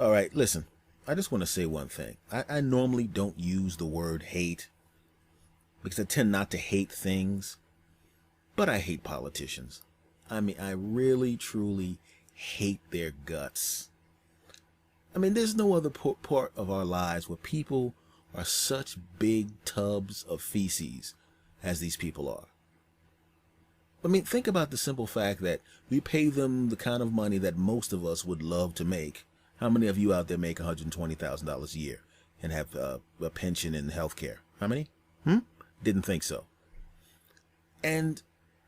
All right, listen, I just want to say one thing. I normally don't use the word hate because I tend not to hate things, but I hate politicians. I mean, I really, truly hate their guts. I mean, there's no other part of our lives where people are such big tubs of feces as these people are. I mean, think about the simple fact that we pay them the kind of money that most of us would love to make. How many of you out there make $120,000 a year and have a pension and health care? How many? Didn't think so. And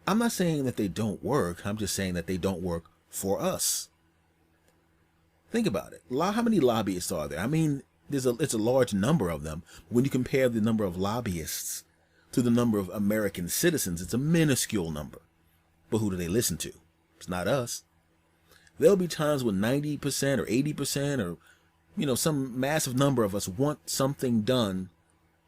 I'm not saying that they don't work. I'm just saying that they don't work for us. Think about it. How many lobbyists are there? I mean, it's a large number of them. When you compare the number of lobbyists to the number of American citizens, it's a minuscule number. But who do they listen to? It's not us. There'll be times when 90% or 80% or, some massive number of us want something done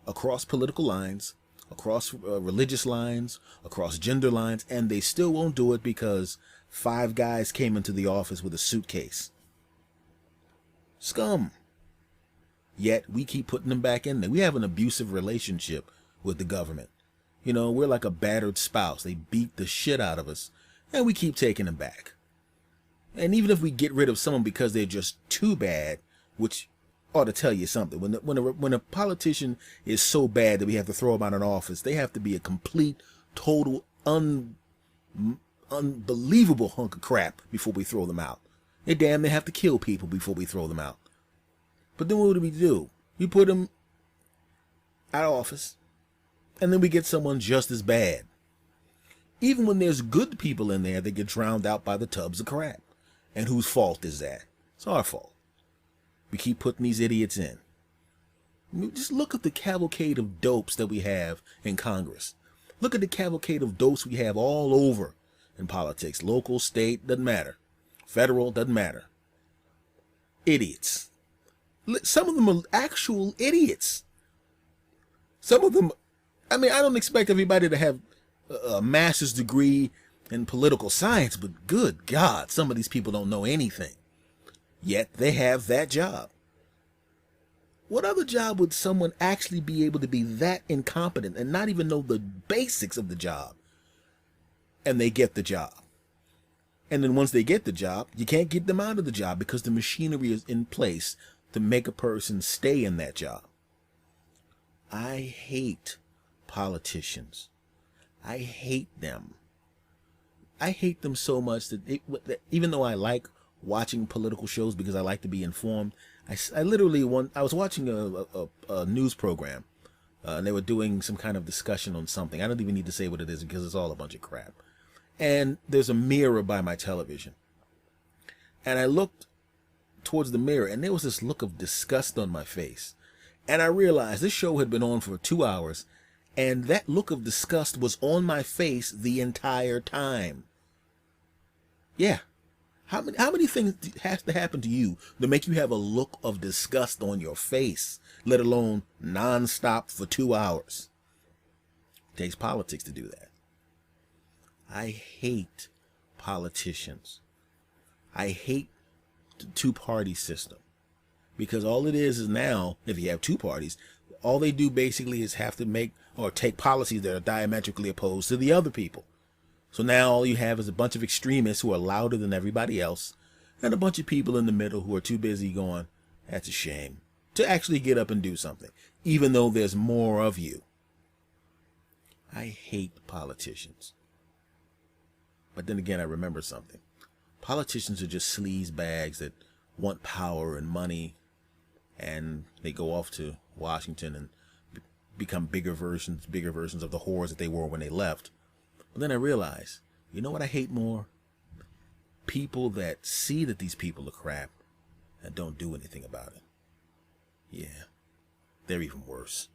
across political lines, across religious lines, across gender lines, and they still won't do it because 5 guys came into the office with a suitcase. Scum. Yet we keep putting them back in there. We have an abusive relationship with the government. We're like a battered spouse. They beat the shit out of us, and we keep taking them back. And even if we get rid of someone because they're just too bad, which ought to tell you something. When a politician is so bad that we have to throw them out of office, they have to be a complete, total, unbelievable hunk of crap before we throw them out. They have to kill people before we throw them out. But then what do we do? We put them out of office, and then we get someone just as bad. Even when there's good people in there, they get drowned out by the tubs of crap. And whose fault is that? It's our fault. We keep putting these idiots in. Just look at the cavalcade of dopes that we have in Congress. Look at the cavalcade of dopes we have all over in politics. Local, state, doesn't matter. Federal, doesn't matter. Idiots. Some of them are actual idiots. Some of them, I don't expect everybody to have a master's degree in political science, but good God, some of these people don't know anything. Yet they have that job. What other job would someone actually be able to be that incompetent and not even know the basics of the job? And they get the job. And then once they get the job, you can't get them out of the job because the machinery is in place to make a person stay in that job. I hate politicians. I hate them. I hate them so much that even though I like watching political shows because I like to be informed, I was watching a news program and they were doing some kind of discussion on something. I don't even need to say what it is because it's all a bunch of crap. And there's a mirror by my television. And I looked towards the mirror and there was this look of disgust on my face. And I realized this show had been on for 2 hours and that look of disgust was on my face the entire time. Yeah. How many things have to happen to you to make you have a look of disgust on your face, let alone nonstop for 2 hours? It takes politics to do that. I hate politicians. I hate the two-party system. Because all it is now, if you have 2 parties, all they do basically is have to make or take policies that are diametrically opposed to the other people. So now all you have is a bunch of extremists who are louder than everybody else, and a bunch of people in the middle who are too busy going, that's a shame, to actually get up and do something, even though there's more of you. I hate politicians. But then again, I remember something. Politicians are just sleaze bags that want power and money, and they go off to Washington and become bigger versions of the whores that they were when they left. But then I realized, you know what I hate more? People that see that these people are crap and don't do anything about it. Yeah, they're even worse.